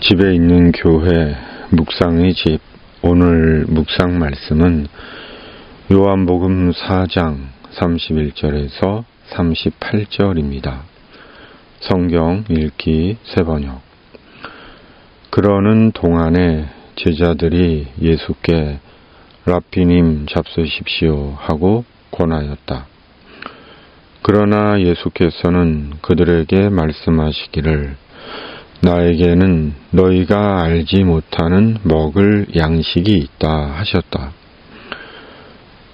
집에 있는 교회 묵상의 집. 오늘 묵상 말씀은 요한복음 4장 31절에서 38절입니다. 성경 읽기 새번역. 그러는 동안에 제자들이 예수께 랍비님 잡수십시오 하고 권하였다. 그러나 예수께서는 그들에게 말씀하시기를 나에게는 너희가 알지 못하는 먹을 양식이 있다 하셨다.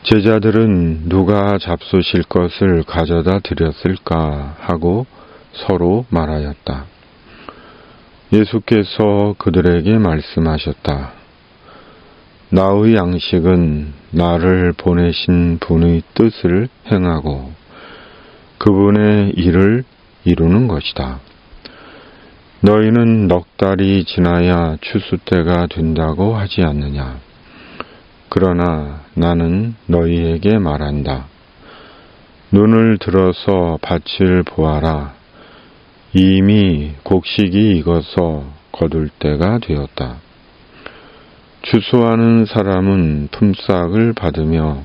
제자들은 누가 잡수실 것을 가져다 드렸을까 하고 서로 말하였다. 예수께서 그들에게 말씀하셨다. 나의 양식은 나를 보내신 분의 뜻을 행하고 그분의 일을 이루는 것이다. 너희는 넉 달이 지나야 추수 때가 된다고 하지 않느냐? 그러나 나는 너희에게 말한다. 눈을 들어서 밭을 보아라. 이미 곡식이 익어서 거둘 때가 되었다. 추수하는 사람은 품삯을 받으며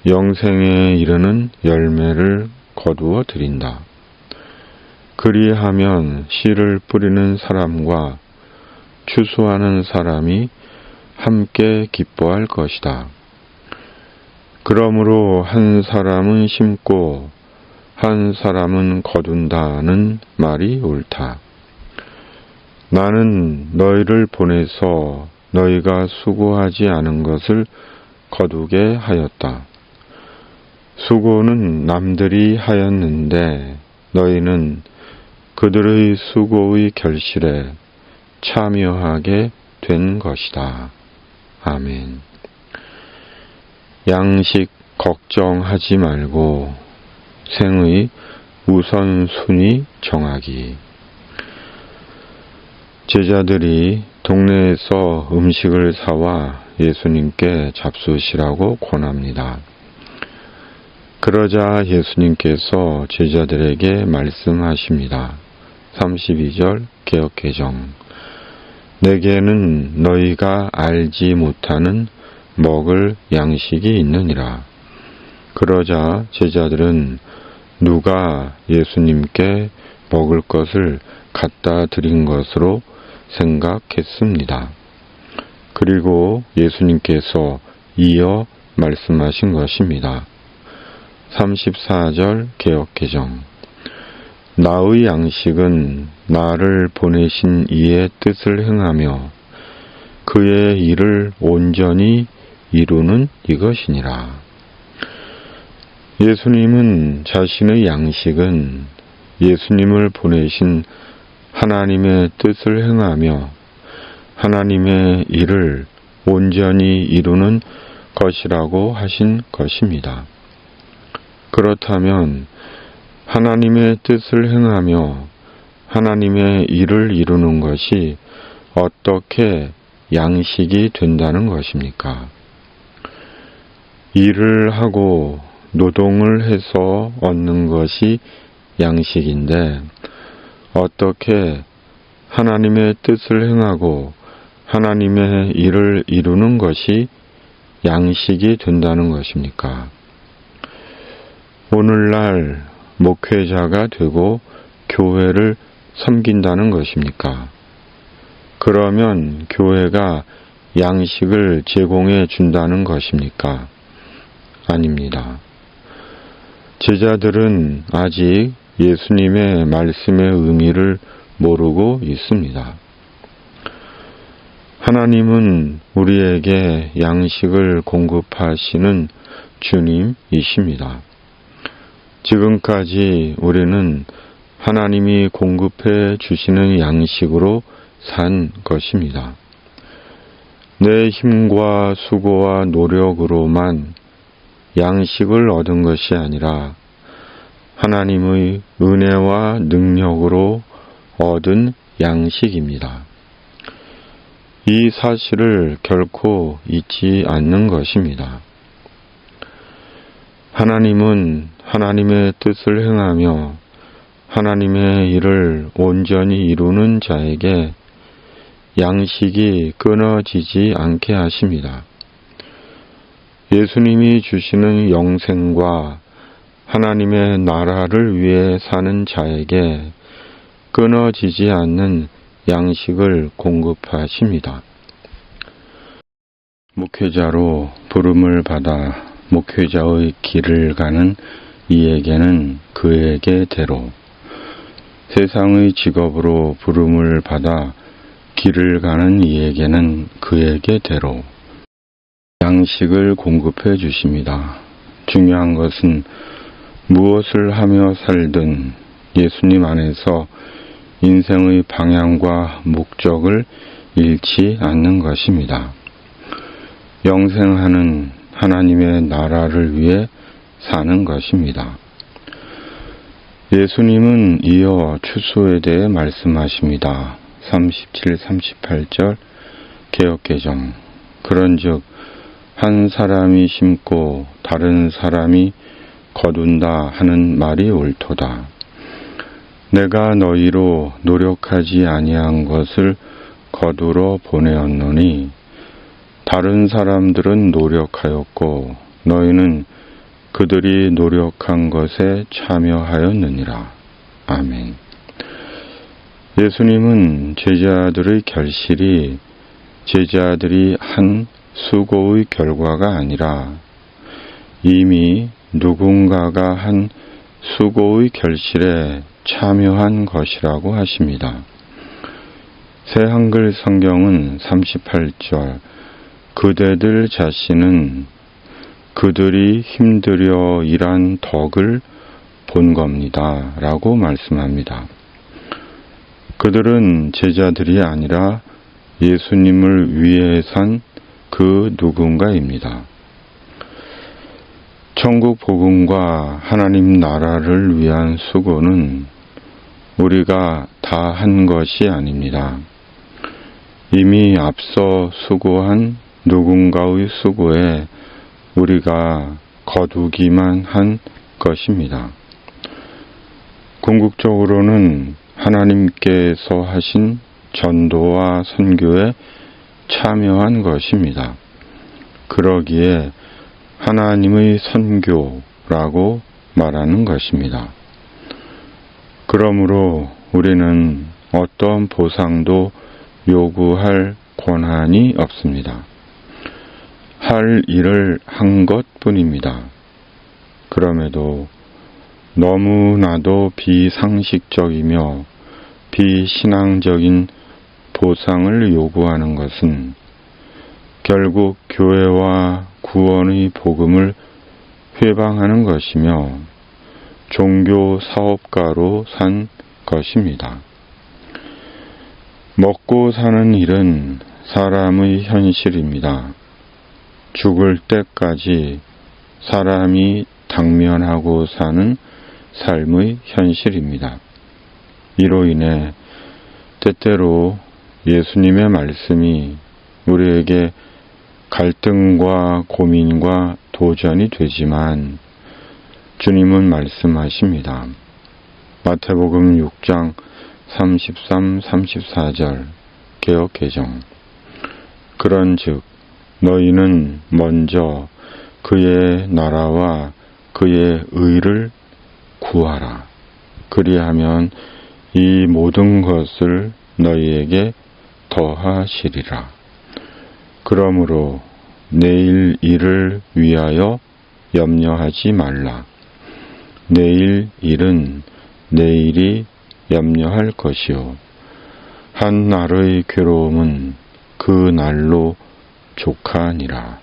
영생에 이르는 열매를 거두어 드린다. 그리하면 씨를 뿌리는 사람과 추수하는 사람이 함께 기뻐할 것이다. 그러므로 한 사람은 심고 한 사람은 거둔다는 말이 옳다. 나는 너희를 보내서 너희가 수고하지 않은 것을 거두게 하였다. 수고는 남들이 하였는데 너희는 그들의 수고의 결실에 참여하게 된 것이다. 아멘. 양식 걱정하지 말고 생의 우선순위 정하기. 제자들이 동네에서 음식을 사와 예수님께 잡수시라고 권합니다. 그러자 예수님께서 제자들에게 말씀하십니다. 32절 개역개정. 내게는 너희가 알지 못하는 먹을 양식이 있느니라. 그러자 제자들은 누가 예수님께 먹을 것을 갖다 드린 것으로 생각했습니다. 그리고 예수님께서 이어 말씀하신 것입니다. 34절 개역개정. 나의 양식은 나를 보내신 이의 뜻을 행하며 그의 일을 온전히 이루는 이것이니라. 예수님은 자신의 양식은 예수님을 보내신 하나님의 뜻을 행하며 하나님의 일을 온전히 이루는 것이라고 하신 것입니다. 그렇다면 하나님의 뜻을 행하며 하나님의 일을 이루는 것이 어떻게 양식이 된다는 것입니까? 일을 하고 노동을 해서 얻는 것이 양식인데 어떻게 하나님의 뜻을 행하고 하나님의 일을 이루는 것이 양식이 된다는 것입니까? 오늘날 목회자가 되고 교회를 섬긴다는 것입니까? 그러면 교회가 양식을 제공해 준다는 것입니까? 아닙니다. 제자들은 아직 예수님의 말씀의 의미를 모르고 있습니다. 하나님은 우리에게 양식을 공급하시는 주님이십니다. 지금까지 우리는 하나님이 공급해 주시는 양식으로 산 것입니다. 내 힘과 수고와 노력으로만 양식을 얻은 것이 아니라 하나님의 은혜와 능력으로 얻은 양식입니다. 이 사실을 결코 잊지 않는 것입니다. 하나님은 하나님의 뜻을 행하며 하나님의 일을 온전히 이루는 자에게 양식이 끊어지지 않게 하십니다. 예수님이 주시는 영생과 하나님의 나라를 위해 사는 자에게 끊어지지 않는 양식을 공급하십니다. 목회자로 부름을 받아 목회자의 길을 가는 이에게는 그에게대로, 세상의 직업으로 부름을 받아 길을 가는 이에게는 그에게대로 양식을 공급해 주십니다. 중요한 것은 무엇을 하며 살든 예수님 안에서 인생의 방향과 목적을 잃지 않는 것입니다. 영생하는 하나님의 나라를 위해 사는 것입니다. 예수님은 이어 추수에 대해 말씀하십니다. 37, 38절 개역개정. 그런즉 한 사람이 심고 다른 사람이 거둔다 하는 말이 옳도다. 내가 너희로 노력하지 아니한 것을 거두러 보내었노니 다른 사람들은 노력하였고 너희는 그들이 노력한 것에 참여하였느니라. 아멘. 예수님은 제자들의 결실이 제자들이 한 수고의 결과가 아니라 이미 누군가가 한 수고의 결실에 참여한 것이라고 하십니다. 새 한글 성경은 38절 그대들 자신은 그들이 힘들여 일한 덕을 본 겁니다. 라고 말씀합니다. 그들은 제자들이 아니라 예수님을 위해 산 그 누군가입니다. 천국 복음과 하나님 나라를 위한 수고는 우리가 다 한 것이 아닙니다. 이미 앞서 수고한 누군가의 수고에 우리가 거두기만 한 것입니다. 궁극적으로는 하나님께서 하신 전도와 선교에 참여한 것입니다. 그러기에 하나님의 선교라고 말하는 것입니다. 그러므로 우리는 어떤 보상도 요구할 권한이 없습니다. 할 일을 한 것뿐입니다. 그럼에도 너무나도 비상식적이며 비신앙적인 보상을 요구하는 것은 결국 교회와 구원의 복음을 회방하는 것이며 종교 사업가로 산 것입니다. 먹고 사는 일은 사람의 현실입니다. 죽을 때까지 사람이 당면하고 사는 삶의 현실입니다. 이로 인해 때때로 예수님의 말씀이 우리에게 갈등과 고민과 도전이 되지만 주님은 말씀하십니다. 마태복음 6장 33, 34절 개역개정. 그런즉 너희는 먼저 그의 나라와 그의 의를 구하라. 그리하면 이 모든 것을 너희에게 더하시리라. 그러므로 내일 일을 위하여 염려하지 말라. 내일 일은 내일이 염려할 것이요. 한 날의 괴로움은 그 날로 족하니라.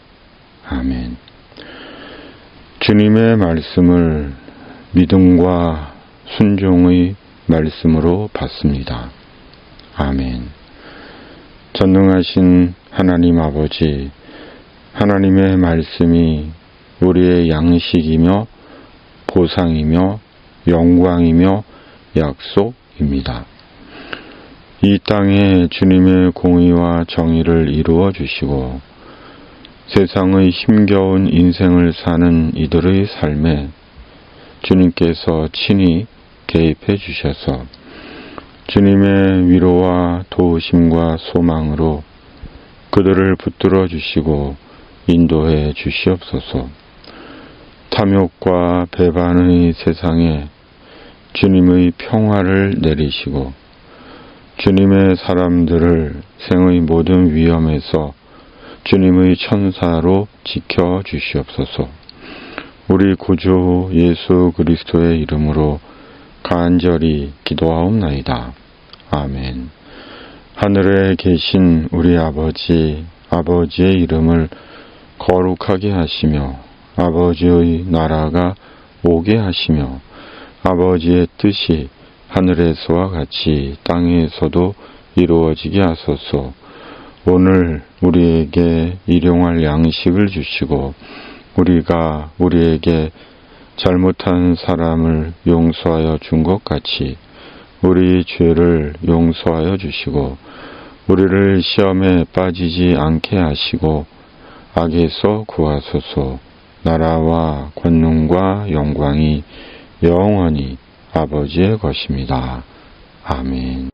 아멘. 주님의 말씀을 믿음과 순종의 말씀으로 받습니다. 아멘. 전능하신 하나님 아버지, 하나님의 말씀이 우리의 양식이며 보상이며 영광이며 약속입니다. 이 땅에 주님의 공의와 정의를 이루어 주시고 세상의 힘겨운 인생을 사는 이들의 삶에 주님께서 친히 개입해 주셔서 주님의 위로와 도우심과 소망으로 그들을 붙들어 주시고 인도해 주시옵소서. 탐욕과 배반의 세상에 주님의 평화를 내리시고 주님의 사람들을 생의 모든 위험에서 주님의 천사로 지켜 주시옵소서. 우리 구주 예수 그리스도의 이름으로 간절히 기도하옵나이다. 아멘. 하늘에 계신 우리 아버지, 아버지의 이름을 거룩하게 하시며 아버지의 나라가 오게 하시며 아버지의 뜻이 하늘에서와 같이 땅에서도 이루어지게 하소서. 오늘 우리에게 일용할 양식을 주시고 우리가 우리에게 잘못한 사람을 용서하여 준 것 같이 우리 죄를 용서하여 주시고 우리를 시험에 빠지지 않게 하시고 악에서 구하소서. 나라와 권능과 영광이 영원히 아버지의 것입니다. 아멘.